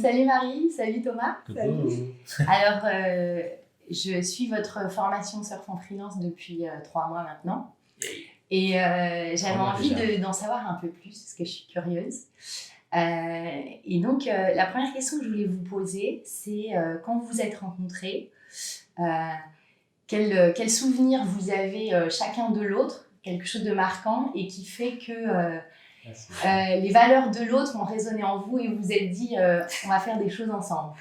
Salut Marie, salut Thomas. Salut. Alors, je suis votre formation surf en freelance depuis 3 mois maintenant. Et j'avais envie d'en savoir un peu plus parce que je suis curieuse. Et donc, la première question que je voulais vous poser, c'est quand vous vous êtes rencontrés, quel souvenir vous avez chacun de l'autre, quelque chose de marquant et qui fait que les valeurs de l'autre ont résonné en vous et vous vous êtes dit on va faire des choses ensemble.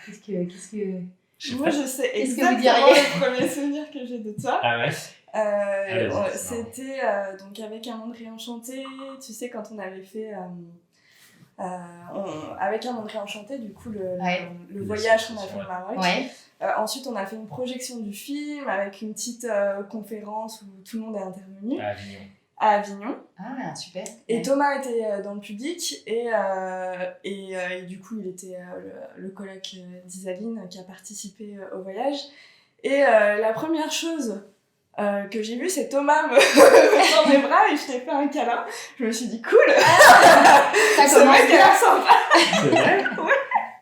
Moi, je sais Qu'est-ce que exactement vous diriez le premier souvenir que j'ai de toi. Ah ouais. C'était donc avec Un monde réenchanté, tu sais, quand on avait fait avec Un monde réenchanté, du coup le voyage qu'on a fait au Maroc. Ouais. Ensuite on a fait une projection du film avec une petite conférence où tout le monde est intervenu à Avignon. Ah, super. Et Thomas était dans le public et du coup il était le coloc d'Isaline qui a participé au voyage. Et la première chose que j'ai vue, c'est Thomas me dans mes bras et je t'ai fait un câlin. Je me suis dit cool. Ça commence bien. Sympa. C'est vrai. Ouais.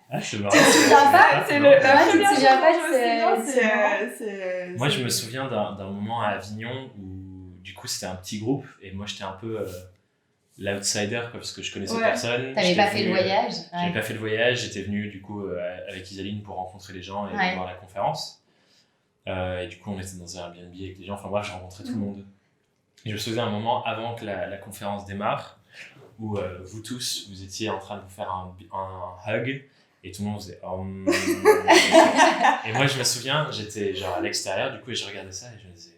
Ah, c'est marrant. Tu te souviens pas? C'est Ouais, la tu te première souviens chose pas, que je me souviens, Moi, je me souviens d'un moment à Avignon où, du coup, c'était un petit groupe et moi, j'étais un peu l'outsider parce que je connaissais personne. T'avais pas fait le voyage. J'avais pas fait le voyage. J'étais venu, du coup, avec Isaline pour rencontrer les gens et voir la conférence. Et du coup, on était dans un Airbnb avec les gens. Enfin, bref, je rencontrais tout le monde. Et je me souviens un moment avant que la conférence démarre où vous tous, vous étiez en train de vous faire un hug. Et tout le monde faisait et moi je me souviens, j'étais genre à l'extérieur du coup et je regardais ça et je me disais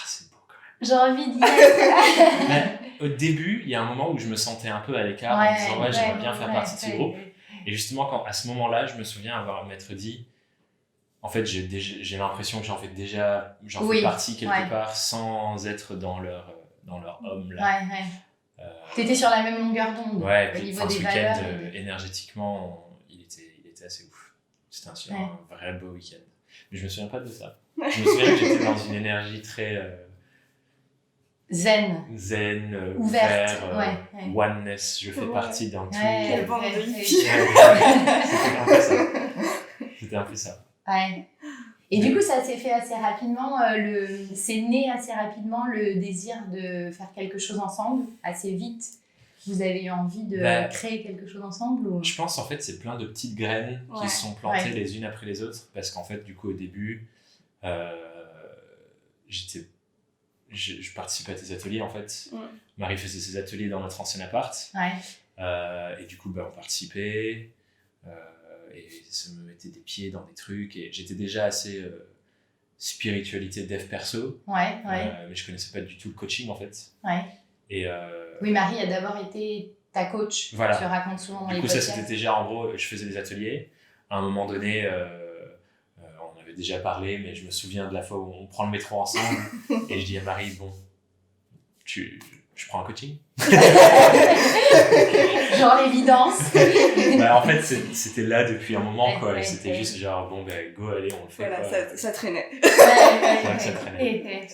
c'est beau quand même. J'ai envie d'y être. Mais au début, il y a un moment où je me sentais un peu à l'écart en disant j'aimerais bien faire partie de ce groupe. Et justement à ce moment-là, je me souviens m'être dit en fait j'ai l'impression que j'en fais partie quelque part sans être dans leur homme là. T'étais sur la même longueur d'onde au niveau des valeurs. Ce week-end, énergétiquement, il était assez ouf. C'était un vrai beau week-end. Mais je me souviens pas de ça. Je me souviens que j'étais dans une énergie très zen, ouverte, oneness. Je fais partie d'un tout. Quelle bande de hippies. C'était un peu ça. Ouais. Et du coup, ça s'est fait assez rapidement, c'est né assez rapidement le désir de faire quelque chose ensemble, assez vite. Vous avez eu envie de créer quelque chose ensemble ou... Je pense en fait c'est plein de petites graines qui sont plantées les unes après les autres parce qu'en fait du coup au début je participais à tes ateliers en fait. Marie faisait ses ateliers dans notre ancien appart et du coup on participait et ça me mettait des pieds dans des trucs et j'étais déjà assez spiritualité dev perso mais je connaissais pas du tout le coaching en fait et oui, Marie a d'abord été ta coach, tu racontes souvent dans les podcasts. Du coup ça c'était déjà en gros je faisais des ateliers à un moment donné on avait déjà parlé mais je me souviens de la fois où on prend le métro ensemble et je dis à Marie je prends un coaching. Genre l'évidence. En fait, c'était là depuis un moment, quoi. C'était juste genre, go, allez, on le fait. Voilà, ça traînait. C'est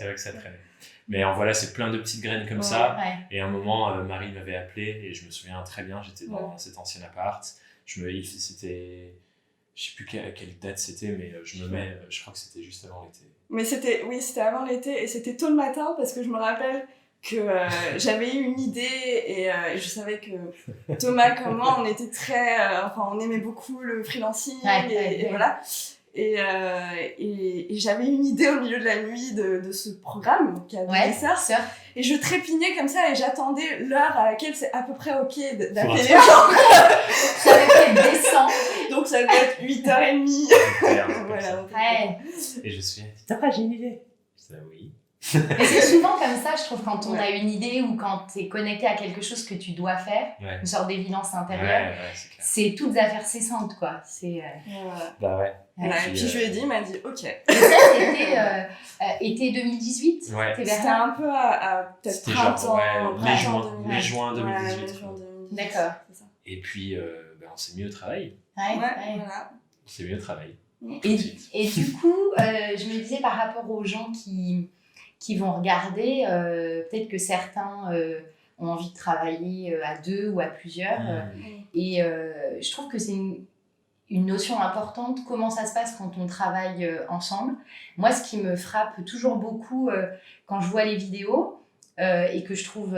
vrai que ça traînait. Mais voilà, c'est plein de petites graines comme ça. Et à un moment, Marie m'avait appelé et je me souviens très bien, j'étais dans cet ancien appart. C'était, je sais plus quelle date c'était, mais je crois que c'était juste avant l'été. Mais c'était avant l'été et c'était tôt le matin parce que je me rappelle que j'avais eu une idée et je savais que Thomas comme moi on était très on aimait beaucoup le freelancing et voilà et j'avais une idée au milieu de la nuit de ce programme qui avait ça et je trépignais comme ça et j'attendais l'heure à laquelle c'est à peu près ok d'appeler les gens. Ça avait fait descendre donc ça devait être 8h30. Voilà. Et je me suis dit j'ai une idée. Je dis oui. Et c'est souvent comme ça, je trouve, quand on a une idée ou quand tu es connecté à quelque chose que tu dois faire, une sorte d'évidence intérieure, c'est toutes affaires cessantes, quoi. C'est, et puis je lui ai dit, il m'a dit ok. Et ça, c'était été 2018 C'était un peu à peut-être printemps, mai-juin 2018. D'accord. Et puis, on s'est mis au travail. Voilà. On s'est mis au travail. Et du coup, je me disais par rapport aux gens qui vont regarder, peut-être que certains ont envie de travailler à 2 ou à plusieurs. Et je trouve que c'est une notion importante, comment ça se passe quand on travaille ensemble. Moi, ce qui me frappe toujours beaucoup quand je vois les vidéos, et que je trouve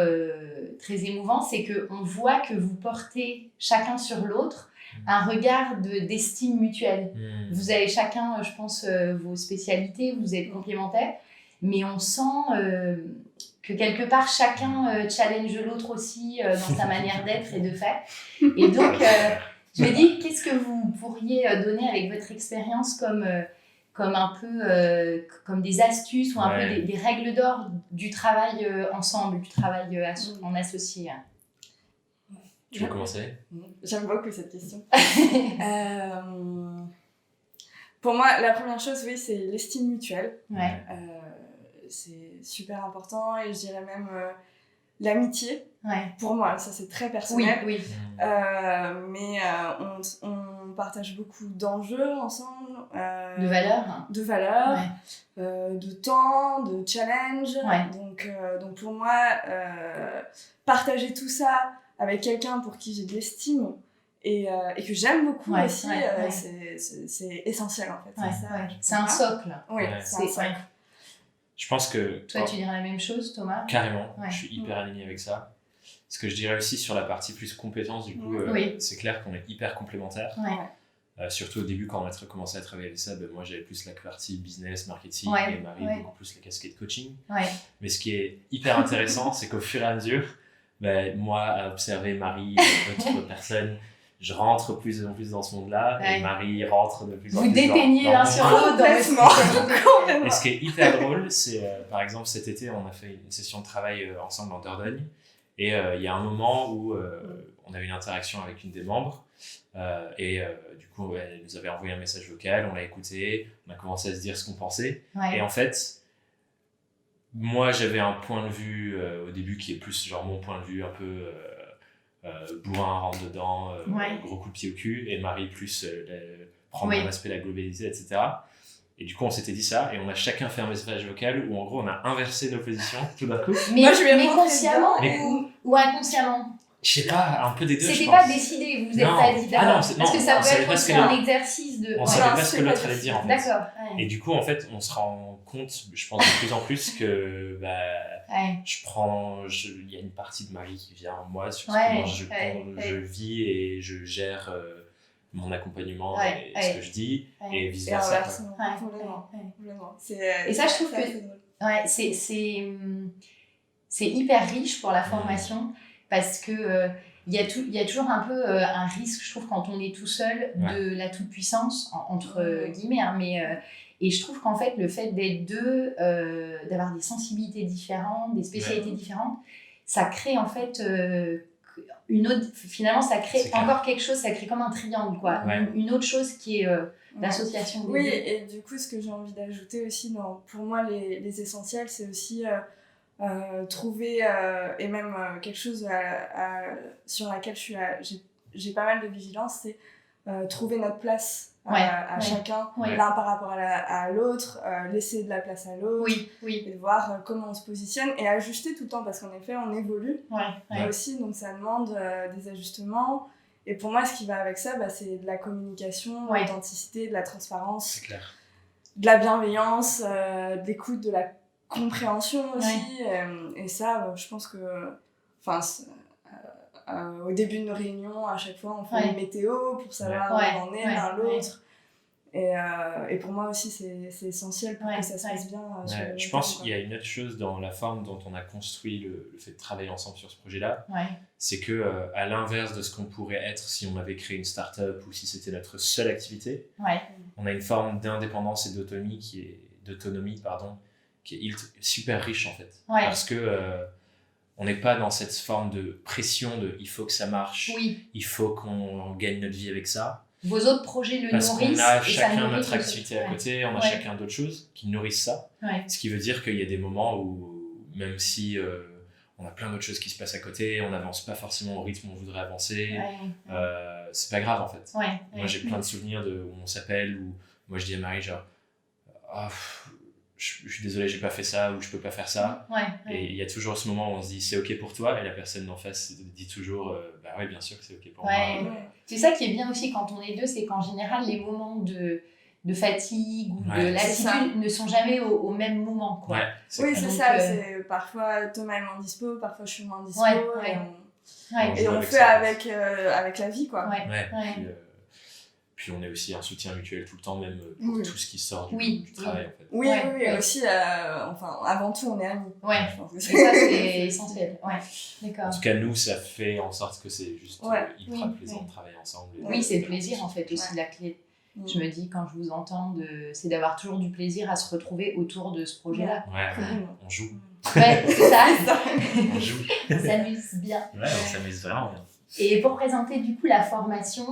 très émouvant, c'est qu'on voit que vous portez chacun sur l'autre un regard d'estime mutuelle. Vous avez chacun, je pense, vos spécialités, vous êtes complémentaires, mais on sent que quelque part, chacun challenge l'autre aussi dans sa manière d'être et de faire. Et donc, je me dis, qu'est-ce que vous pourriez donner avec votre expérience comme un peu comme des astuces ou un peu des règles d'or du travail ensemble, du travail en associé. Tu veux commencer ? J'aime beaucoup cette question. Pour moi, la première chose, oui, c'est l'estime mutuelle. C'est super important et je dirais même l'amitié. Pour moi, ça c'est très personnel. Oui. Mais on partage beaucoup d'enjeux ensemble. De valeurs. De temps, de challenge. Donc pour moi, partager tout ça avec quelqu'un pour qui j'ai de l'estime et que j'aime beaucoup aussi, c'est essentiel en fait. C'est un socle. Oui, c'est un socle. Je pense que... Toi, tu dirais la même chose, Thomas ? Carrément, je suis hyper aligné avec ça. Ce que je dirais aussi sur la partie plus compétence, du coup, c'est clair qu'on est hyper complémentaires. Surtout au début, quand on a commencé à travailler avec ça, moi j'avais plus la partie business, marketing, et Marie beaucoup plus la casquette coaching. Mais ce qui est hyper intéressant, c'est qu'au fur et à mesure, moi, à observer Marie et d'autres personnes, je rentre plus en plus dans ce monde-là, et Marie rentre de plus en plus Vous déteignez l'un sur l'autre dans Et ce qui est hyper drôle, c'est par exemple cet été, on a fait une session de travail ensemble en Dordogne, et il y a un moment où on a eu une interaction avec une des membres, du coup, elle nous avait envoyé un message vocal, on l'a écouté, on a commencé à se dire ce qu'on pensait, et en fait, moi j'avais un point de vue au début qui est plus genre mon point de vue un peu bourrin, rentre dedans, gros coup de pied au cul, et Marie plus prendre un aspect de la globalité, etc. Et du coup on s'était dit ça, et on a chacun fait un message vocal où en gros on a inversé nos positions tout d'un coup. Mais consciemment ou inconsciemment? Je sais pas, un peu des deux. C'était pas décidé, vous êtes pas dit d'accord. Parce que ça peut être aussi un exercice de. On savait pas ce que l'autre allait dire en fait. D'accord. Et du coup en fait on se rend compte, je pense de plus en plus que il y a une partie de Marie qui vient en moi sur comment je vis et je gère mon accompagnement et ce que je dis et vice versa. Et ça je trouve que c'est hyper riche pour la formation. Parce que il y a toujours un peu un risque, je trouve, quand on est tout seul, de la toute-puissance, entre guillemets. Et je trouve qu'en fait, le fait d'être deux, d'avoir des sensibilités différentes, des spécialités différentes, ça crée en fait finalement, ça crée encore quelque chose, ça crée comme un triangle, quoi. Une autre chose qui est l'association des deux. Oui, et du coup, ce que j'ai envie d'ajouter aussi, pour moi, les essentiels, c'est aussi... trouver et même quelque chose sur laquelle j'ai pas mal de vigilance, c'est trouver notre place à chacun, l'un par rapport à l'autre, laisser de la place à l'autre, et voir comment on se positionne et ajuster tout le temps parce qu'en effet on évolue aussi, donc ça demande des ajustements. Et pour moi ce qui va avec ça, c'est de la communication, de l'authenticité, de la transparence, de la bienveillance, de l'écoute, de la compréhension aussi, et ça je pense que au début de nos réunions à chaque fois on fait une météo pour savoir où on en est l'un l'autre, et pour moi aussi c'est essentiel pour que ça se passe bien je pense qu'il y a une autre chose dans la forme dont on a construit le fait de travailler ensemble sur ce projet-là, c'est que à l'inverse de ce qu'on pourrait être si on avait créé une start-up ou si c'était notre seule activité, on a une forme d'indépendance et d'autonomie qui est super riche en fait, parce que on n'est pas dans cette forme de pression de il faut que ça marche, il faut qu'on gagne notre vie avec ça. Vos autres projets le parce nourrissent. Parce qu'on a chacun notre activité à côté, on a chacun d'autres choses qui nourrissent ça. Ce qui veut dire qu'il y a des moments où, même si on a plein d'autres choses qui se passent à côté, on n'avance pas forcément au rythme où on voudrait avancer, c'est pas grave en fait. Moi j'ai plein de souvenirs où on s'appelle, où moi je dis à Marie genre je suis désolé, j'ai pas fait ça ou je peux pas faire ça. Et il y a toujours ce moment où on se dit c'est ok pour toi, et la personne d'en face dit toujours bah ouais, bien sûr que c'est ok pour moi. C'est ça qui est bien aussi quand on est deux, c'est qu'en général les moments de fatigue ou de lassitude ne sont jamais au même moment, quoi. C'est ça, c'est parfois Thomas est moins dispo, parfois je suis moins dispo, et on fait avec la vie, quoi. Puis on est aussi un soutien mutuel tout le temps, même pour tout ce qui sort du travail, en fait. Oui, aussi, avant tout, on est amis. Je pense que ça, c'est essentiel. D'accord. En tout cas, nous, ça fait en sorte que c'est juste hyper plaisant de travailler ensemble. Oui, c'est le plaisir, en fait, aussi, la clé. Je me dis, quand je vous entends, c'est d'avoir toujours du plaisir à se retrouver autour de ce projet-là. On joue. C'est ça. On joue. On s'amuse bien. On s'amuse vraiment bien. Et pour présenter du coup la formation,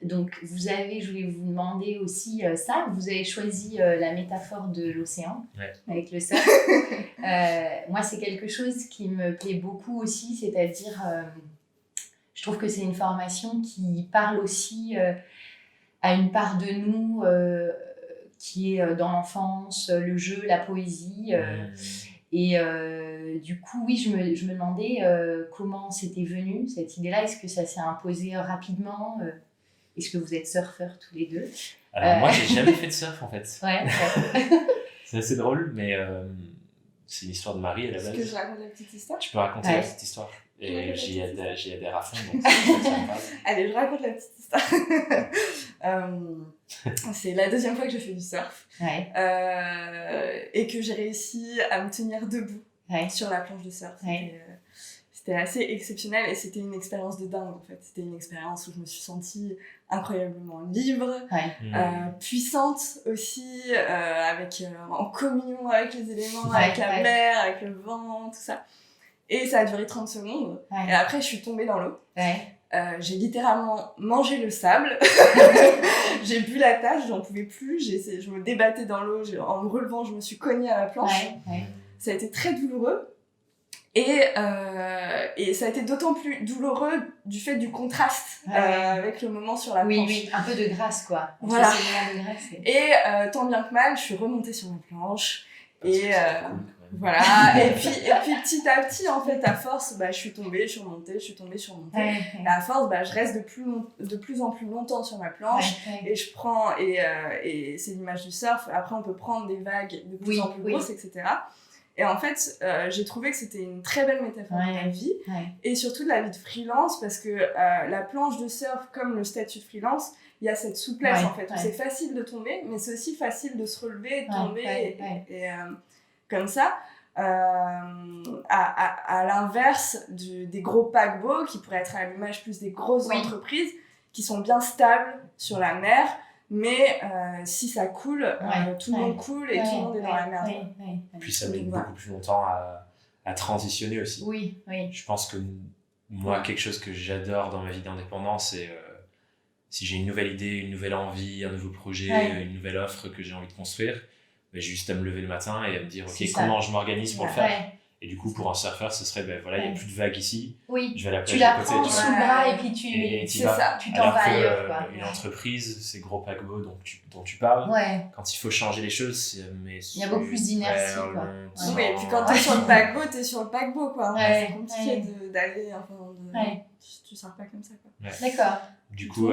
donc je voulais vous demander aussi ça. Vous avez choisi la métaphore de l'océan avec le surf. Moi, c'est quelque chose qui me plaît beaucoup aussi, c'est-à-dire, je trouve que c'est une formation qui parle aussi à une part de nous qui est dans l'enfance, le jeu, la poésie. Et du coup, oui, je me demandais comment c'était venu, cette idée-là. Est-ce que ça s'est imposé rapidement Est-ce que vous êtes surfeurs tous les deux? Alors moi, j'ai jamais fait de surf, en fait. C'est assez drôle, mais c'est une histoire de Marie à la base. Est-ce que je raconte la petite histoire? Tu peux raconter la petite histoire. Et j'y adhère à fond, donc c'est ça que ça me parle. Allez, je raconte la petite histoire. C'est la deuxième fois que je fais du surf. Et que j'ai réussi à me tenir debout sur la planche de surf. C'était assez exceptionnel et c'était une expérience de dingue, en fait. C'était une expérience où je me suis sentie incroyablement libre, puissante aussi, en communion avec les éléments, avec la mer, avec le vent, tout ça. Et ça a duré 30 secondes. Et après, je suis tombée dans l'eau. J'ai littéralement mangé le sable. J'ai bu la tache, j'en pouvais plus. Je me débattais dans l'eau. En me relevant, je me suis cognée à la planche. Ça a été très douloureux. Et ça a été d'autant plus douloureux du fait du contraste avec le moment sur la planche. Oui, un peu de grâce, quoi. Voilà. De grâce, et tant bien que mal, je suis remontée sur la planche. Voilà, et puis petit à petit, en fait, à force, je suis tombée, je suis remontée. Et à force, je reste de plus en plus longtemps sur ma planche. Et je prends, et c'est l'image du surf, après on peut prendre des vagues de plus en plus grosses, etc. Et en fait, j'ai trouvé que c'était une très belle métaphore de la vie, et surtout de la vie de freelance, parce que la planche de surf, comme le statut de freelance, il y a cette souplesse, en fait, où c'est facile de tomber, mais c'est aussi facile de se relever, de tomber, et comme ça, à l'inverse des gros paquebots, qui pourraient être à l'image plus des grosses entreprises, qui sont bien stables sur la mer, mais si ça coule, tout le monde coule et tout le monde est dans la merde. Puis ça met beaucoup plus longtemps à transitionner aussi. Je pense que moi, quelque chose que j'adore dans ma vie d'indépendant, c'est si j'ai une nouvelle idée, une nouvelle envie, un nouveau projet, une nouvelle offre que j'ai envie de construire, j'ai juste à me lever le matin et à me dire comment je m'organise pour le faire. Et du coup, pour un surfeur, ce serait, il n'y a plus de vagues ici, je vais à la plage à côté. Tu la prends sous le bras et puis tu t'en vas ailleurs. Une entreprise, c'est gros paquebot dont tu parles. Quand il faut changer les choses, il y a beaucoup plus d'inertie. Oui, et puis quand t'es sur le paquebot, t'es sur le paquebot, quoi. C'est compliqué d'aller, tu sors pas comme ça, quoi. D'accord. Du coup,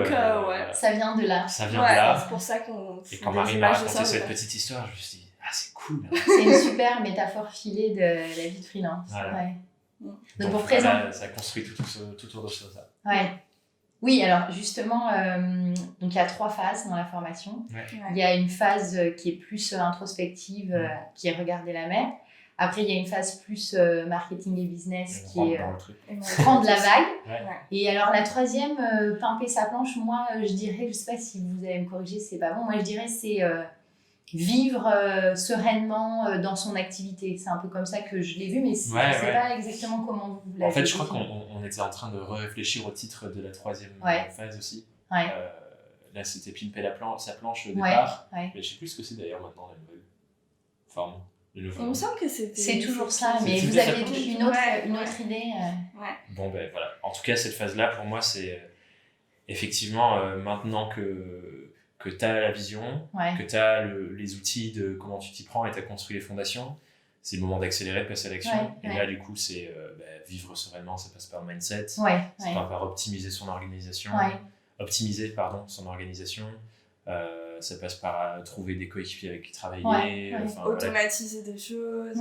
ça vient de là. Ça vient de là. C'est pour ça qu'on... Et quand Marie m'a raconté cette petite histoire, je me suis dit, c'est cool. C'est une super métaphore filée de la vie de freelance. Donc pour présenter... Ça construit tout autour de ça. Oui, alors justement, donc il y a 3 phases dans la formation. Il y a une phase qui est plus introspective, qui est regarder la mer. Après, il y a une phase plus marketing et business qui est prendre la vague. Et alors, la troisième, pimper sa planche, moi, je dirais, je sais pas si vous allez me corriger, c'est pas bon, moi, je dirais c'est vivre sereinement dans son activité. C'est un peu comme ça que je l'ai vu, mais je sais pas exactement comment vous l'avez vu. En fait, je crois qu'on était en train de réfléchir au titre de la troisième phase aussi. Là, c'était pimper sa planche au départ. Mais je sais plus ce que c'est d'ailleurs maintenant, la nouvelle forme. Il me semble que c'est toujours ça, mais vous aviez une autre idée. Bon, voilà. En tout cas, cette phase-là, pour moi, c'est effectivement maintenant que que tu as la vision, que tu as les outils de comment tu t'y prends et tu as construit les fondations, c'est le moment d'accélérer, de passer à l'action. Et là, du coup, c'est vivre sereinement, ça passe par le mindset, ça passe par optimiser son organisation, son organisation. Ça passe par trouver des coéquipiers avec qui travailler. Automatiser des choses.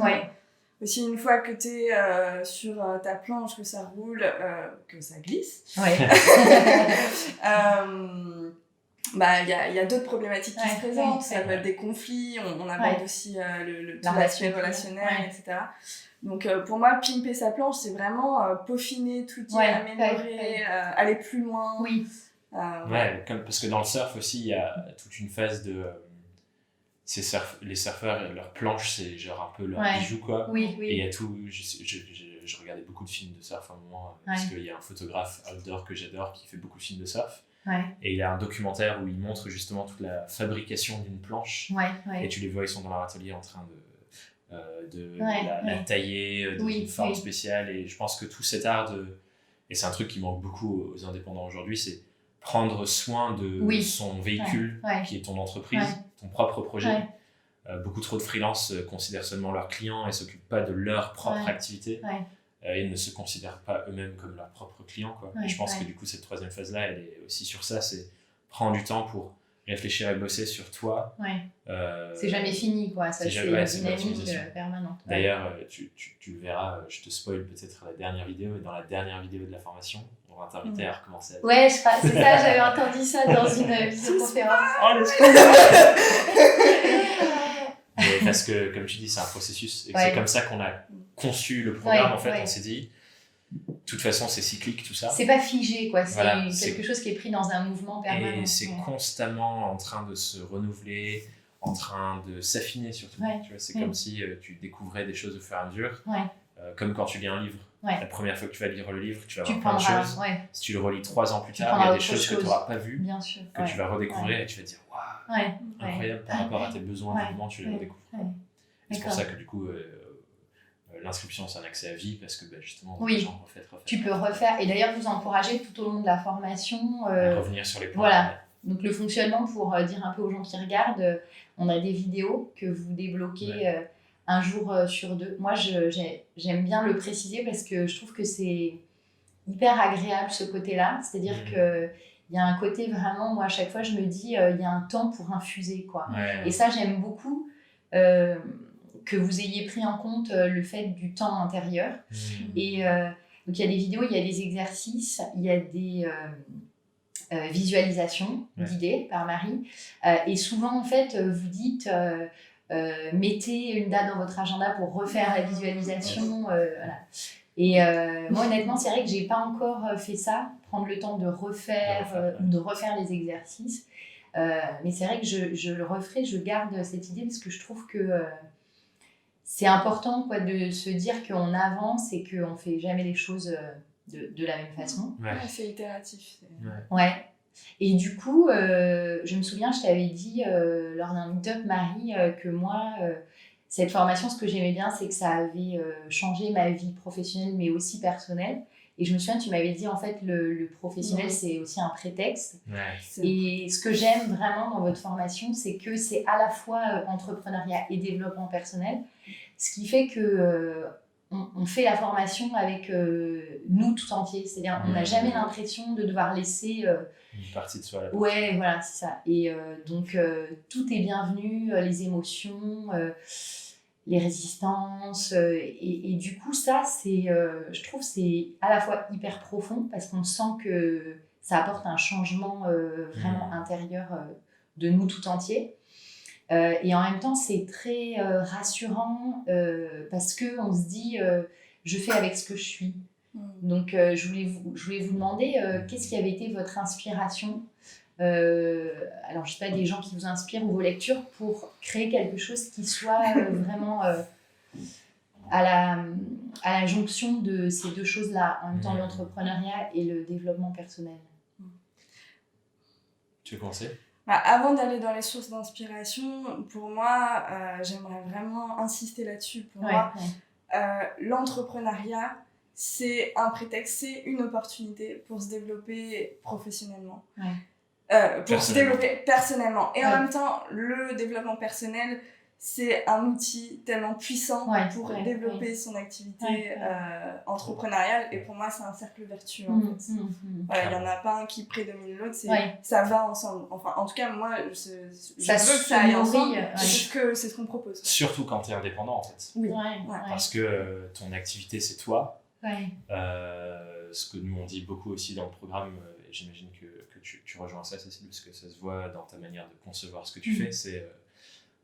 Aussi, une fois que tu es sur ta planche, que ça roule, que ça glisse. Il y a d'autres problématiques qui se présentent. Ça peut être des conflits, on aborde aussi tout l'aspect relationnel, etc. Donc pour moi, pimper sa planche, c'est vraiment peaufiner tout, améliorer, aller plus loin. Parce que dans le surf aussi, il y a toute une phase de... les surfeurs, leur planche, c'est genre un peu leur bijou, quoi. Et il y a tout... Je regardais beaucoup de films de surf à un moment, parce qu'il y a un photographe outdoor que j'adore qui fait beaucoup de films de surf. Et il a un documentaire où il montre justement toute la fabrication d'une planche. Et tu les vois, ils sont dans leur atelier en train de la tailler dans une forme spéciale. Et je pense que tout cet art et c'est un truc qui manque beaucoup aux indépendants aujourd'hui, c'est prendre soin de son véhicule, qui est ton entreprise, ton propre projet. Beaucoup trop de freelance considèrent seulement leurs clients et s'occupent pas de leur propre activité. Et ne se considèrent pas eux-mêmes comme leurs propres clients, quoi. Et je pense que du coup, cette troisième phase-là, elle est aussi sur ça, c'est prendre du temps pour réfléchir et bosser sur toi. C'est jamais fini, quoi. Ça, c'est une dynamique permanente. D'ailleurs, tu le verras, je te spoil peut-être la dernière vidéo, et dans la dernière vidéo de la formation, on va t'inviter à recommencer. Ouais, c'est ça, j'avais entendu ça dans une visioconférence. Mais parce que, comme tu dis, c'est un processus, et c'est comme ça qu'on a conçu le programme. En fait, on s'est dit, de toute façon, c'est cyclique, tout ça. C'est pas figé, quoi. C'est quelque chose qui est pris dans un mouvement permanent. Et c'est constamment en train de se renouveler, en train de s'affiner surtout. Tu vois, c'est comme si tu découvrais des choses au fur et à mesure. Comme quand tu lis un livre. La première fois que tu vas lire le livre, tu vas voir plein de choses. Si tu le relis 3 ans plus tard, il y a des choses que tu n'auras pas vues, que tu vas redécouvrir et tu vas te dire waouh, incroyable par rapport à tes besoins du moment, tu les redécouvres. Et c'est pour ça que du coup, l'inscription, c'est un accès à vie parce que justement, les gens refait. Tu peux refaire. Et d'ailleurs, vous encouragez tout au long de la formation. Revenir sur les points. Voilà. Donc le fonctionnement, pour dire un peu aux gens qui regardent, on a des vidéos que vous débloquez un jour sur 2. Moi, j'aime bien le préciser parce que je trouve que c'est hyper agréable ce côté-là. C'est-à-dire qu'il y a un côté vraiment, moi à chaque fois je me dis, il y a un temps pour infuser, quoi. Et ça, j'aime beaucoup que vous ayez pris en compte le fait du temps intérieur. Et donc il y a des vidéos, il y a des exercices, il y a des visualisations guidées par Marie. Et souvent, en fait, vous dites... mettez une date dans votre agenda pour refaire la visualisation. Voilà. Et moi, honnêtement, c'est vrai que j'ai pas encore fait ça, prendre le temps de refaire ou de refaire les exercices. Mais c'est vrai que je le referai, je garde cette idée parce que je trouve que c'est important, quoi, de se dire qu'on avance et qu'on fait jamais les choses de la même façon. C'est itératif. Et du coup, je me souviens, je t'avais dit lors d'un meet-up, Marie, que moi, cette formation, ce que j'aimais bien, c'est que ça avait changé ma vie professionnelle, mais aussi personnelle. Et je me souviens, tu m'avais dit, en fait, le professionnel, c'est aussi un prétexte. Et ce que j'aime vraiment dans votre formation, c'est que c'est à la fois entrepreneuriat et développement personnel. Ce qui fait que... on fait la formation avec nous tout entier. C'est-à-dire, on n'a jamais l'impression de devoir laisser... une partie de soi. Ouais, voilà, c'est ça. Et donc, tout est bienvenu, les émotions, les résistances. Et du coup, ça, je trouve c'est à la fois hyper profond parce qu'on sent que ça apporte un changement vraiment intérieur de nous tout entier. Et en même temps, c'est très rassurant parce qu'on se dit je fais avec ce que je suis. Donc, je voulais vous demander qu'est-ce qui avait été votre inspiration alors, je ne sais pas, des gens qui vous inspirent ou vos lectures pour créer quelque chose qui soit vraiment à la jonction de ces deux choses-là, en même temps l'entrepreneuriat et le développement personnel. Tu veux commencer ? Avant d'aller dans les sources d'inspiration, pour moi, j'aimerais vraiment insister là-dessus. Pour moi, l'entrepreneuriat, c'est un prétexte, c'est une opportunité pour se développer professionnellement. pour se développer personnellement. Et en même temps, le développement personnel, c'est un outil tellement puissant pour développer son activité entrepreneuriale. Et pour moi, c'est un cercle vertueux, en fait. Voilà, il n'y en a pas un qui prédomine l'autre, ça va ensemble. Enfin, en tout cas, moi, je veux que ça aille ensemble. C'est ce qu'on propose. Surtout quand tu es indépendant, en fait. Oui. Parce que ton activité, c'est toi. Ce que nous, on dit beaucoup aussi dans le programme, et j'imagine que tu rejoins ça, Cécile, parce que ça se voit dans ta manière de concevoir ce que tu fais, c'est...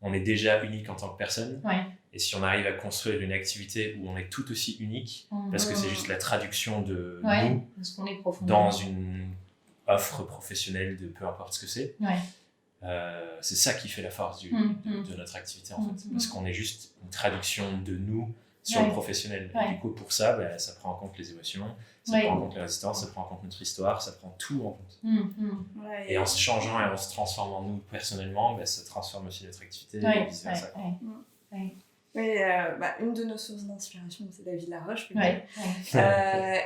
on est déjà unique en tant que personne. Et si on arrive à construire une activité où on est tout aussi unique, parce que c'est juste la traduction de nous dans une offre professionnelle de peu importe ce que c'est, c'est ça qui fait la force de notre activité, en fait. Parce qu'on est juste une traduction de nous sur le professionnel. Et du coup, pour ça, ça prend en compte les émotions, ça prend en compte les résistances, ça prend en compte notre histoire, ça prend tout en compte. Et en se changeant et en se transformant nous personnellement, ça transforme aussi notre activité et vice-versa. Oui, une de nos sources d'inspiration, c'est David Laroche.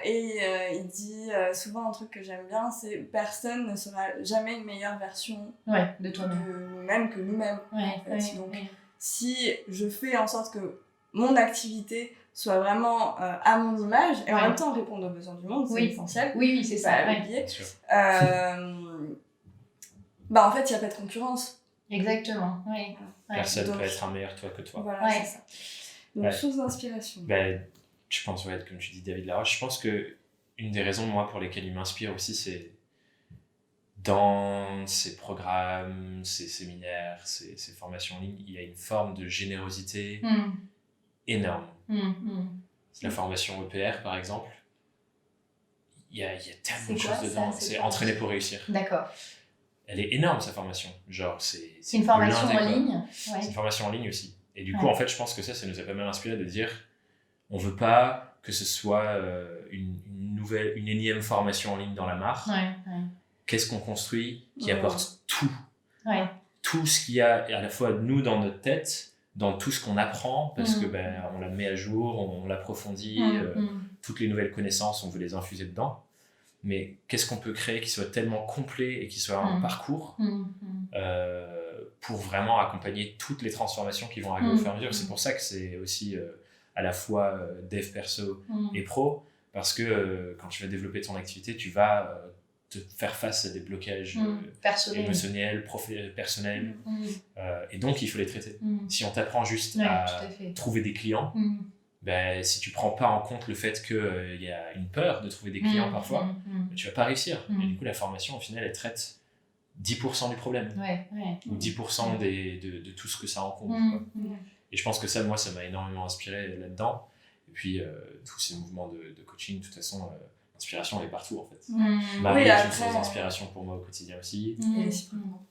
Et il dit souvent un truc que j'aime bien, c'est personne ne sera jamais une meilleure version de toi-même. De nous-mêmes que nous-mêmes. Donc, si je fais en sorte que mon activité soit vraiment à mon image et en même temps répondre aux besoins du monde, c'est essentiel. Oui, c'est ça. En fait, il n'y a pas de concurrence. Exactement. Personne ne peut être un meilleur toi que toi. Voilà, c'est ça. Donc, source d'inspiration. Je pense, comme tu dis, David Laroche, je pense que une des raisons, moi, pour lesquelles il m'inspire aussi, c'est dans ses programmes, ses séminaires, ses formations en ligne, il y a une forme de générosité énorme. C'est la formation EPR, par exemple. Il y a tellement de choses dedans. C'est entraîner pour réussir. D'accord. Elle est énorme, sa formation. Genre, c'est une formation en ligne. C'est une formation en ligne aussi. Et du coup, en fait, je pense que ça nous a pas mal inspiré de dire, on veut pas que ce soit une énième formation en ligne dans la mare. Qu'est-ce qu'on construit qui apporte tout. Tout ce qu'il y a à la fois nous dans notre tête, dans tout ce qu'on apprend, parce que on la met à jour, on l'approfondit, toutes les nouvelles connaissances, on veut les infuser dedans. Mais qu'est-ce qu'on peut créer qui soit tellement complet et qui soit un parcours pour vraiment accompagner toutes les transformations qui vont arriver au fur et à mesure. C'est pour ça que c'est aussi à la fois dev perso et pro, parce que quand tu vas développer ton activité, tu vas te faire face à des blocages émotionnels, personnels, et donc il faut les traiter. Si on t'apprend juste à trouver des clients, si tu prends pas en compte le fait qu'il y a une peur de trouver des clients parfois, tu vas pas réussir. Et du coup, la formation, au final, elle traite 10% du problème, ou 10% de tout ce que ça rencontre. Et je pense que ça, moi, ça m'a énormément inspiré là-dedans. Et puis, tous ces mouvements de coaching, de toute façon, l'inspiration, elle est partout, en fait. Marie est une source d'inspiration pour moi au quotidien aussi. Et réciproquement.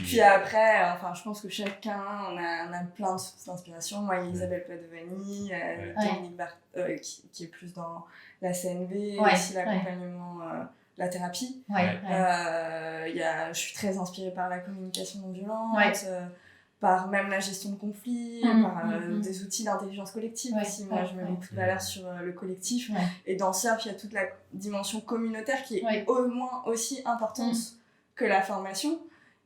Puis après, je pense que chacun, on a plein de sources d'inspiration. Moi, Isabelle Padovani, Dominique qui est plus dans la CNV, aussi l'accompagnement, la thérapie. Je suis très inspirée par la communication non violente, par même la gestion de conflits, par des outils d'intelligence collective aussi. Moi, je mets beaucoup de valeur sur le collectif. Et dans SURF, il y a toute la dimension communautaire qui est au moins aussi importante que la formation.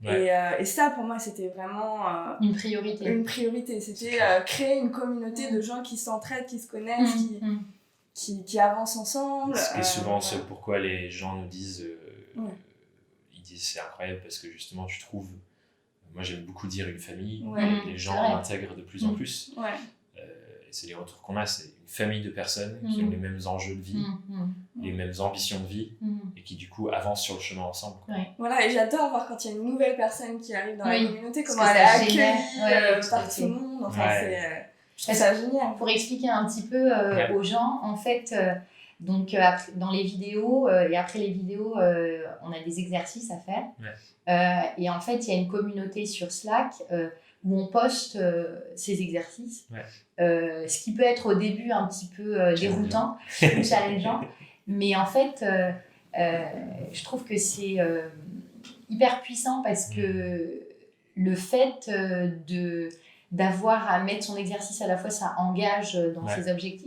Et ça, pour moi, c'était vraiment une priorité. C'était créer une communauté de gens qui s'entraident, qui se connaissent, qui avancent ensemble. Et souvent, ce pourquoi les gens nous disent, ils disent c'est incroyable parce que justement, tu trouves... Moi, j'aime beaucoup dire une famille, les gens l'intègrent de plus en plus. Et c'est les retours qu'on a, c'est une famille de personnes qui ont les mêmes enjeux de vie, les mêmes ambitions de vie, et qui du coup avancent sur le chemin ensemble. Voilà, et j'adore voir quand il y a une nouvelle personne qui arrive dans la communauté, comment elle est accueillie par tout le monde. Je trouve ça génial. Pour expliquer un petit peu aux gens, en fait... Donc, dans les vidéos, et après les vidéos, on a des exercices à faire. Et en fait, il y a une communauté sur Slack où on poste ces exercices. Ce qui peut être au début un petit peu déroutant ou challengeant. Mais en fait, je trouve que c'est hyper puissant parce que le fait d'avoir à mettre son exercice à la fois, ça engage dans ses objectifs.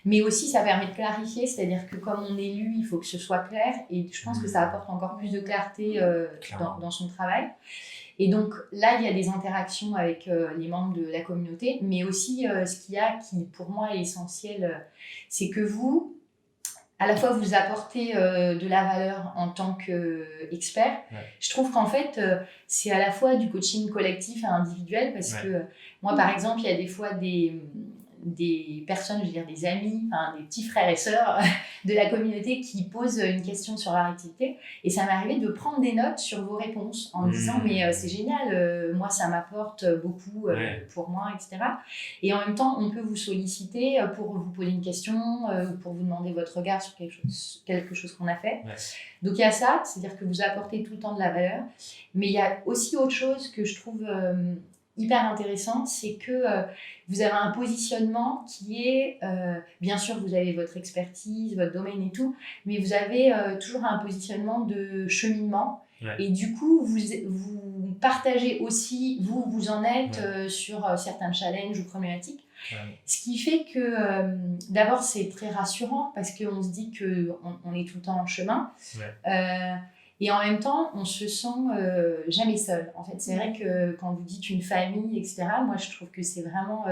Mais aussi, ça permet de clarifier, c'est-à-dire que comme on est lu, il faut que ce soit clair. Et je pense que ça apporte encore plus de clarté dans son travail. Et donc là, il y a des interactions avec les membres de la communauté, mais aussi ce qu'il y a qui, pour moi, est essentiel, c'est que vous, à la fois, vous apportez de la valeur en tant qu'expert. Je trouve qu'en fait, c'est à la fois du coaching collectif et individuel, parce que moi, par exemple, il y a des fois des personnes, je veux dire des amis, des petits frères et sœurs de la communauté qui posent une question sur leur activité. Et ça m'est arrivé de prendre des notes sur vos réponses en me disant mais c'est génial, moi ça m'apporte beaucoup pour moi, etc. Et en même temps, on peut vous solliciter pour vous poser une question ou pour vous demander votre regard sur quelque chose qu'on a fait. Donc il y a ça, c'est-à-dire que vous apportez tout le temps de la valeur. Mais il y a aussi autre chose que je trouve hyper intéressant, c'est que vous avez un positionnement qui est, bien sûr, vous avez votre expertise, votre domaine et tout, mais vous avez toujours un positionnement de cheminement. Et du coup, vous partagez aussi, vous en êtes sur certains challenges ou problématiques. Ce qui fait que, d'abord, c'est très rassurant parce qu'on se dit qu'on est tout le temps en chemin. Et en même temps, on se sent jamais seul. En fait, c'est vrai que quand vous dites une famille, etc., moi, je trouve que c'est vraiment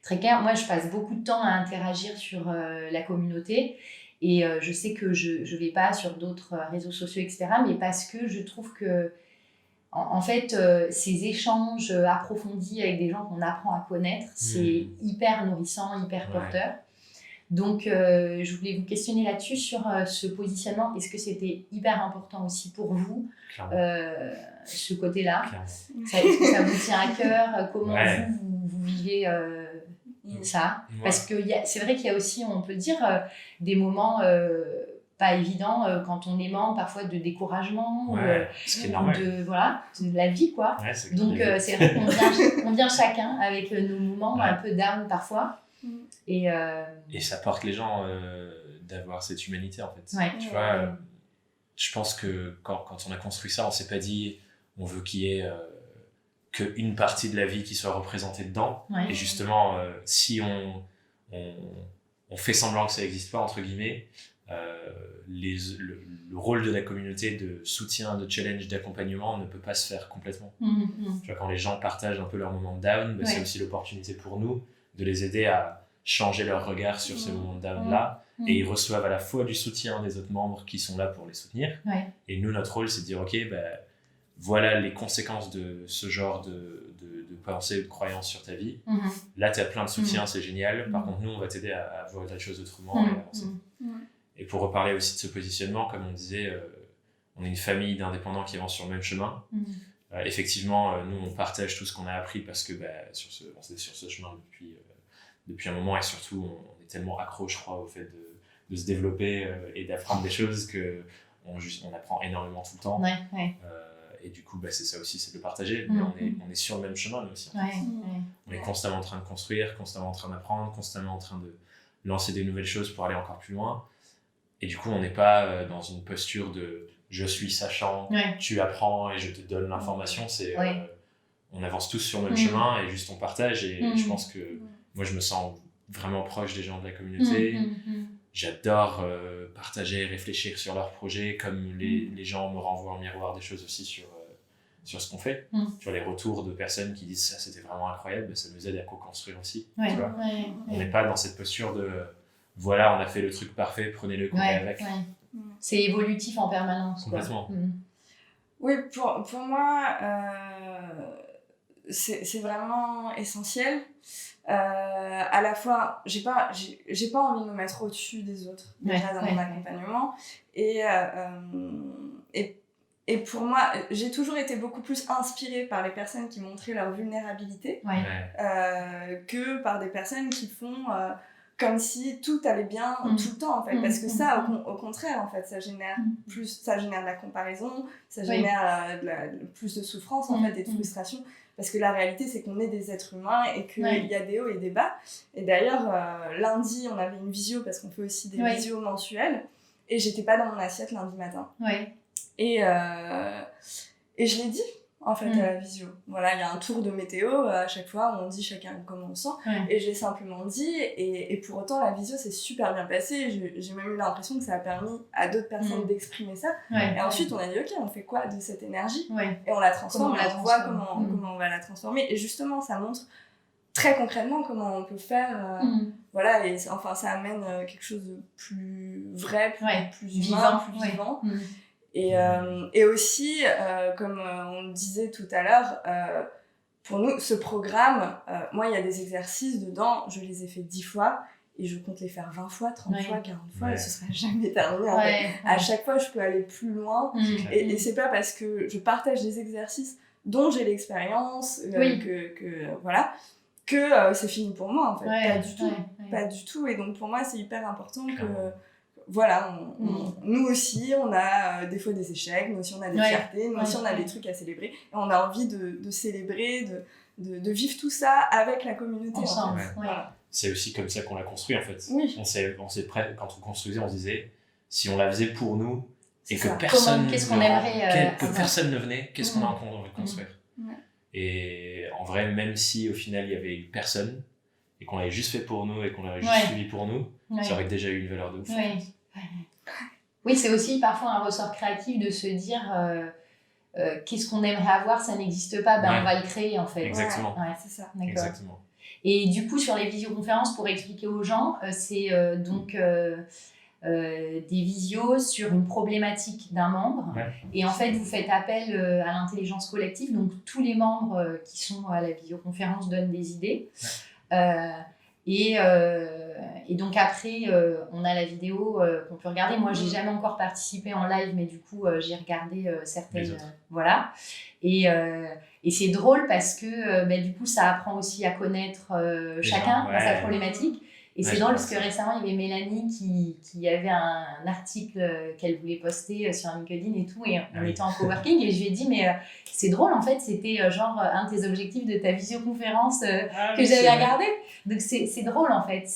très clair. Moi, je passe beaucoup de temps à interagir sur la communauté. Et je sais que je ne vais pas sur d'autres réseaux sociaux, etc., mais parce que je trouve que, en fait, ces échanges approfondis avec des gens qu'on apprend à connaître, c'est hyper nourrissant, hyper porteur. Donc, je voulais vous questionner là-dessus sur ce positionnement. Est-ce que c'était hyper important aussi pour vous, ce côté-là? Est-ce que ça vous tient à cœur? Comment vous vivez ça? Parce que c'est vrai qu'il y a aussi, on peut dire, des moments pas évidents quand on est membre, parfois de découragement, ce qui est normal. de la vie, quoi. Donc, c'est vrai qu'on vient chacun avec nos moments un peu down parfois. Et ça porte les gens d'avoir cette humanité, en fait. Tu vois, je pense que quand on a construit ça, on s'est pas dit on veut qu'il y ait qu'une partie de la vie qui soit représentée dedans. Et justement, si on fait semblant que ça n'existe pas, entre guillemets, le rôle de la communauté de soutien, de challenge, d'accompagnement ne peut pas se faire complètement. Tu vois, quand les gens partagent un peu leur moment de down, c'est aussi l'opportunité pour nous de les aider à changer leur regard sur ce moment de down-là, et ils reçoivent à la fois du soutien des autres membres qui sont là pour les soutenir, et nous, notre rôle, c'est de dire, ok, voilà les conséquences de ce genre de pensée ou de croyance sur ta vie. Là, tu as plein de soutien, c'est génial. Par contre, nous, on va t'aider à voir la chose autrement et à avancer. Et pour reparler aussi de ce positionnement, comme on disait, on est une famille d'indépendants qui avancent sur le même chemin. Effectivement, nous, on partage tout ce qu'on a appris parce que on est sur ce chemin depuis un moment, et surtout, on est tellement accro, je crois, au fait de se développer et d'apprendre des choses qu'on apprend énormément tout le temps. Et du coup, c'est ça aussi, c'est de le partager. Mais on est sur le même chemin, nous aussi. On est constamment en train de construire, constamment en train d'apprendre, constamment en train de lancer des nouvelles choses pour aller encore plus loin. Et du coup, on n'est pas dans une posture de « je suis sachant, tu apprends et je te donne l'information ». C'est on avance tous sur le même chemin et juste on partage. Et je pense que moi, je me sens vraiment proche des gens de la communauté. J'adore partager, réfléchir sur leurs projets, comme les gens me renvoient en miroir des choses aussi sur ce qu'on fait. Tu vois, les retours de personnes qui disent « ça, c'était vraiment incroyable », ça nous aide à co-construire aussi. Tu vois, on n'est pas dans cette posture de « voilà, on a fait le truc parfait, prenez-le, courez avec ». C'est évolutif en permanence. Complètement. Oui, pour moi, c'est vraiment essentiel. À la fois, j'ai pas envie de me mettre au-dessus des autres déjà dans mon accompagnement, et pour moi, j'ai toujours été beaucoup plus inspirée par les personnes qui montraient leur vulnérabilité que par des personnes qui font comme si tout allait bien tout le temps, en fait, parce que ça, au contraire, en fait, ça génère de la comparaison, ça génère plus de souffrance, en fait, et de frustration. Parce que la réalité, c'est qu'on est des êtres humains et qu'il y a des hauts et des bas. Et d'ailleurs, lundi, on avait une visio, parce qu'on fait aussi des visios mensuelles, et j'étais pas dans mon assiette lundi matin. Et je l'ai dit, en fait, à la visio. Voilà, il y a un tour de météo à chaque fois où on dit chacun comment on sent. Et j'ai simplement dit, et pour autant, la visio s'est super bien passée. J'ai même eu l'impression que ça a permis à d'autres personnes d'exprimer ça. Et ensuite, on a dit, ok, on fait quoi de cette énergie ? Et on la transforme, on voit comment on va la transformer. Et justement, ça montre très concrètement comment on peut faire. Voilà, et enfin, ça amène quelque chose de plus vrai, plus humain, plus vivant. Et aussi, comme on le disait tout à l'heure, pour nous, ce programme, moi, il y a des exercices dedans, je les ai fait 10 fois, et je compte les faire 20 fois, 30 fois, 40 fois, et ce sera jamais terminé. En fait. À chaque fois, je peux aller plus loin, et c'est pas parce que je partage des exercices dont j'ai l'expérience, que c'est fini pour moi, en fait. Pas du tout. Pas du tout, et donc pour moi, c'est hyper important que... Voilà, nous aussi, on a des fois des échecs, nous aussi on a des fiertés, nous aussi on a des trucs à célébrer. Et on a envie de célébrer, de vivre tout ça avec la communauté. Ensemble. Voilà. C'est aussi comme ça qu'on l'a construit en fait. Oui. Quand on construisait, on se disait, si on la faisait pour nous, et que personne personne ne venait, qu'est-ce qu'on a envie de construire Et en vrai, même si au final il y avait eu personne, et qu'on l'avait juste fait pour nous, et qu'on l'avait juste suivi pour nous, ça aurait déjà eu une valeur de ouf. Oui, c'est aussi parfois un ressort créatif de se dire qu'est-ce qu'on aimerait avoir, ça n'existe pas, on va le créer en fait. Exactement. C'est ça. D'accord. Exactement. Et du coup, sur les visioconférences, pour expliquer aux gens, c'est donc des visios sur une problématique d'un membre. Et en fait, vous faites appel à l'intelligence collective, donc tous les membres qui sont à la visioconférence donnent des idées. Et donc après, on a la vidéo qu'on peut regarder. Moi, j'ai jamais encore participé en live, mais du coup, j'ai regardé certaines. Voilà. Et c'est drôle parce que du coup, ça apprend aussi à connaître chacun dans sa problématique. Et c'est drôle parce que récemment, il y avait Mélanie qui avait un article qu'elle voulait poster sur LinkedIn et tout, et on était en coworking, et je lui ai dit, mais c'est drôle, en fait, c'était genre un de tes objectifs de ta visioconférence que j'avais regardé. Donc c'est drôle, en fait.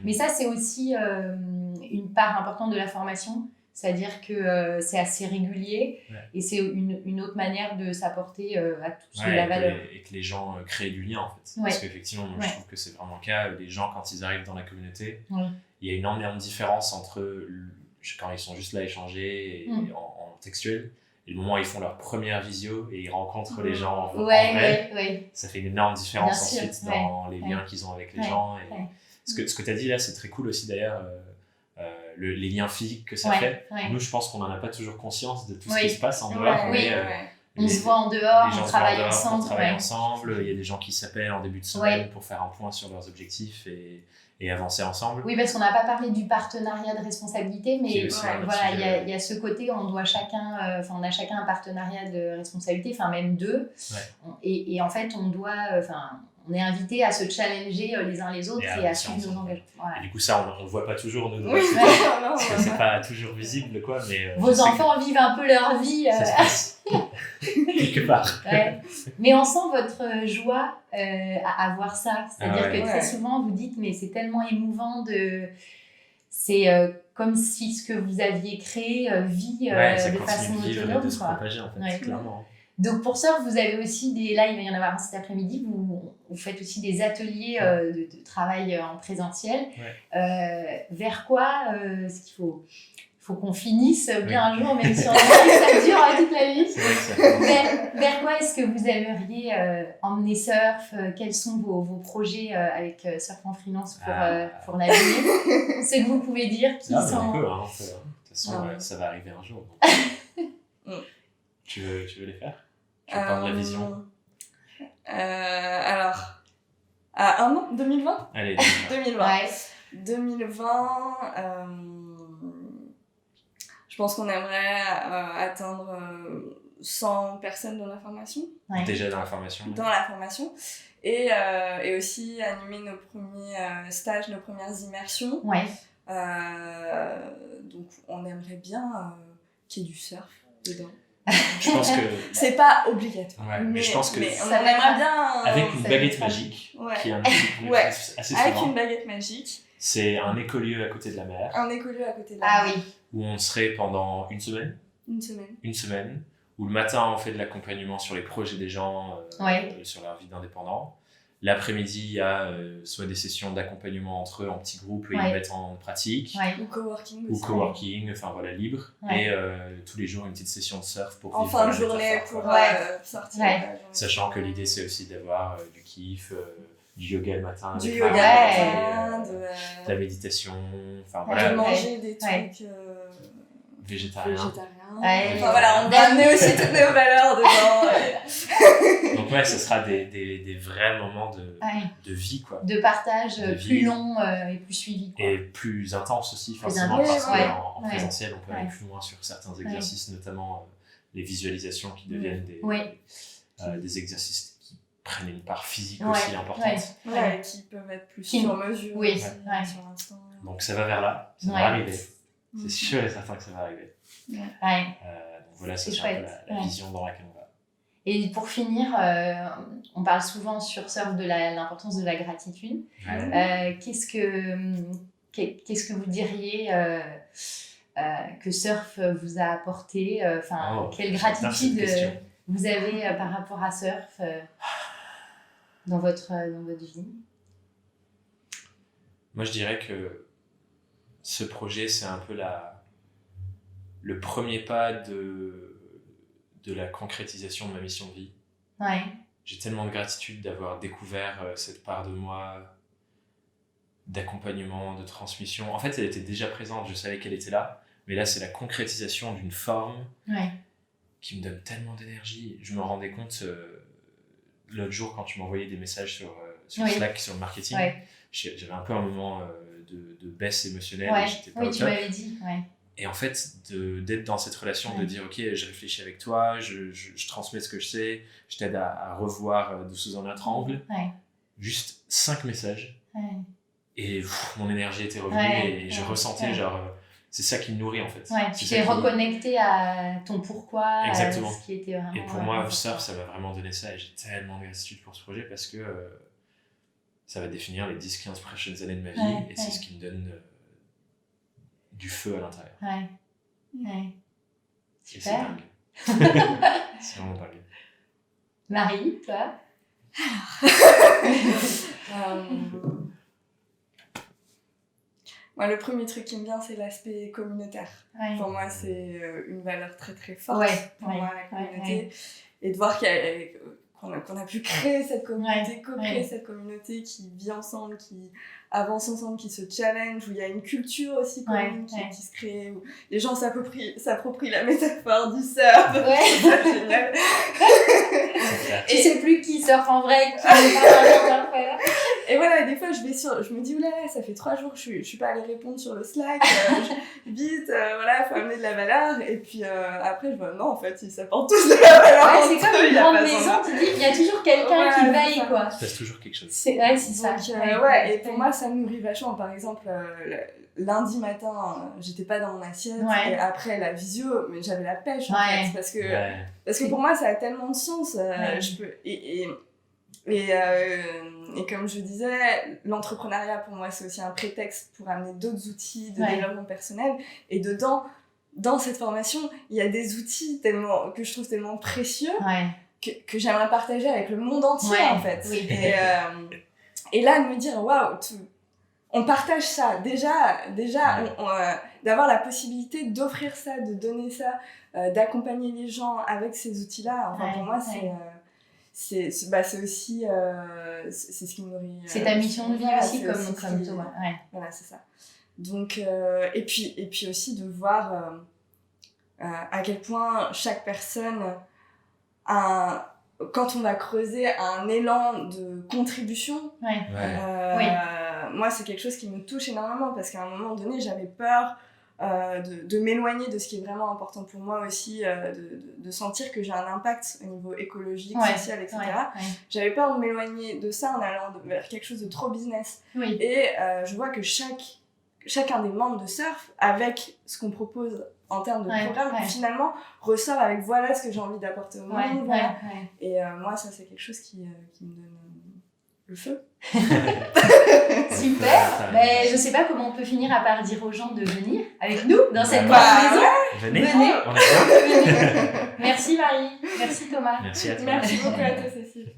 Mais ça, c'est aussi une part importante de la formation, c'est-à-dire que c'est assez régulier, et c'est une autre manière de s'apporter à tous de la valeur. Et que les gens créent du lien, en fait. Parce qu'effectivement, moi, je trouve que c'est vraiment le cas. Les gens, quand ils arrivent dans la communauté, il y a une énorme différence entre quand ils sont juste là à échanger en textuel, et le moment où ils font leur première visio et ils rencontrent les gens en vrai. Ça fait une énorme différence ensuite dans les liens qu'ils ont avec les gens. Et ce que tu as dit là, c'est très cool aussi d'ailleurs. Les liens physiques que ça fait. Nous, je pense qu'on n'en a pas toujours conscience de tout ce qui se passe en dehors. On se voit en dehors, on travaille ensemble. Il y a des gens qui s'appellent en début de semaine pour faire un point sur leurs objectifs et avancer ensemble. Oui, parce qu'on n'a pas parlé du partenariat de responsabilité, mais il y a ce côté, on a chacun un partenariat de responsabilité, enfin même deux. Et en fait, on est invité à se challenger les uns les autres et à suivre nos engagements. Et du coup, ça, on ne le voit pas toujours, nous. Parce que c'est pas toujours visible, quoi. Mais, vos enfants vivent un peu leur vie. Ça se passe quelque part. Mais on sent votre joie à voir ça. C'est-à-dire que très souvent, vous dites, mais c'est tellement émouvant c'est comme si ce que vous aviez créé vit de façon autonome. De se propager, en fait, clairement. Donc pour ça, vous avez aussi là il va y en avoir un cet après-midi, vous faites aussi des ateliers de travail en présentiel. Vers quoi est-ce qu'il faut qu'on finisse bien un jour, même si on a dit que ça dure toute la vie. Vers quoi est-ce que vous aimeriez emmener Surf? Quels sont vos projets avec Surf en freelance pour l'avenir? Ce que vous pouvez dire qui sont... On peut, de toute façon, ça va arriver un jour. Tu veux les faire? Tu veux parler de la vision? Alors, à un an, 2020? Allez, 2020, je pense qu'on aimerait atteindre 100 personnes dans la formation. Déjà dans la formation. Dans la formation. Et aussi animer nos premiers stages, nos premières immersions. Donc, on aimerait bien qu'il y ait du surf dedans. Je pense que c'est pas obligatoire, mais je pense que on aimerait bien avec une baguette magique qui est un outil assez avec souvent. Une baguette magique, c'est un écolieu à côté de la mer où on serait pendant une semaine où le matin, on fait de l'accompagnement sur les projets des gens, sur leur vie d'indépendant. L'après-midi, il y a soit des sessions d'accompagnement entre eux en petits groupes et ils mettent en pratique. Ou coworking aussi. Ou coworking, enfin voilà, libre. Et tous les jours, une petite session de surf pour en fin de journée pour sortir. Sachant que l'idée, c'est aussi d'avoir du kiff, du yoga le matin, du yoga, de la méditation, enfin voilà. De manger des trucs végétariens. Enfin voilà, on va amener aussi toutes nos valeurs dedans. Donc ce sera des vrais moments de vie, quoi. De partage plus long et plus suivi, quoi. Et plus intense aussi, forcément, parce qu'en présentiel, on peut aller plus loin sur certains exercices, notamment les visualisations qui deviennent des exercices qui prennent une part physique aussi importante. Et qui peuvent être plus sur mesure aussi, sur l'instant. Donc ça va vers là, ça va arriver. C'est sûr et certain que ça va arriver. Donc voilà, c'est un peu la vision dans laquelle on va. Et pour finir, on parle souvent sur Surf de l'importance de la gratitude. Qu'est-ce que vous diriez que Surf vous a apporté quelle gratitude vous avez par rapport à Surf dans votre vie? Moi, je dirais que ce projet, c'est un peu le premier pas de la concrétisation de ma mission de vie. J'ai tellement de gratitude d'avoir découvert cette part de moi, d'accompagnement, de transmission. En fait, elle était déjà présente, je savais qu'elle était là, mais là, c'est la concrétisation d'une forme qui me donne tellement d'énergie. Je me rendais compte l'autre jour quand tu m'envoyais des messages sur Slack, sur le marketing, j'avais un peu un moment de baisse émotionnelle. J'étais pas au top. Tu m'avais dit. Et en fait, d'être dans cette relation, de dire ok, je réfléchis avec toi, je transmets ce que je sais, je t'aide à revoir sous un autre angle. Juste 5 messages. Et mon énergie était revenue et je ressentais c'est ça qui me nourrit en fait. Tu t'es reconnecté à ton pourquoi. Exactement. Ce qui était vraiment. Et pour moi, Surf, ça m'a vraiment donné ça et j'ai tellement de gratitude pour ce projet parce que ça va définir les 10-15 prochaines années de ma vie et c'est ce qui me donne du feu à l'intérieur. Super. Et c'est dingue. C'est vraiment dingue. Marie, toi? Moi, le premier truc qui me vient, c'est l'aspect communautaire. Pour moi, c'est une valeur très très forte pour moi, la communauté. Et de voir qu'on a pu créer cette communauté, co-créer cette communauté qui vit ensemble, qui avance ensemble, qui se challenge, où il y a une culture aussi commune qui se crée, où les gens s'approprient la métaphore du surf. C'est génial. Tu sais plus qui surfe en vrai, qui n'est pas. Et voilà, des fois je me dis oulala, ça fait 3 jours que je suis pas allée répondre sur le Slack, vite, voilà, faut amener de la valeur. Et puis après je vois non, en fait ils s'apportent tous de la valeur. C'est comme une grande maison, tu dis il y a toujours quelqu'un qui veille, quoi. Il se passe toujours quelque chose. C'est ça. Et pour moi ça me nourrit vachement. Par exemple, lundi matin, j'étais pas dans mon assiette, et après la visio, mais j'avais la pêche en fait, parce que pour moi ça a tellement de sens. Je peux et comme je disais, l'entrepreneuriat pour moi c'est aussi un prétexte pour amener d'autres outils de développement personnel, et dans cette formation il y a des outils que je trouve tellement précieux que j'aimerais partager avec le monde entier en fait. Et là de me dire waouh, on partage ça déjà d'avoir la possibilité d'offrir ça, de donner ça, d'accompagner les gens avec ces outils là, enfin pour moi c'est aussi c'est ce qui me nourrit. C'est ta mission de vie aussi, comme Thomas. Voilà, c'est ça. Donc et puis aussi de voir à quel point chaque personne quand on va creuser un élan de contribution. Moi c'est quelque chose qui me touche énormément, parce qu'à un moment donné j'avais peur de m'éloigner de ce qui est vraiment important pour moi aussi, de sentir que j'ai un impact au niveau écologique, social, etc. J'avais peur de m'éloigner de ça en allant vers quelque chose de trop business. Et je vois que chacun des membres de Surf, avec ce qu'on propose en termes de programme, finalement ressort avec voilà ce que j'ai envie d'apporter au monde. Et moi ça c'est quelque chose qui me donne le feu. Super. Mais je sais pas comment on peut finir à part dire aux gens de venir avec nous dans cette grande maison. Venez. On est là. Merci Marie, merci Thomas. Merci à toi. Merci beaucoup à toi, Cécile.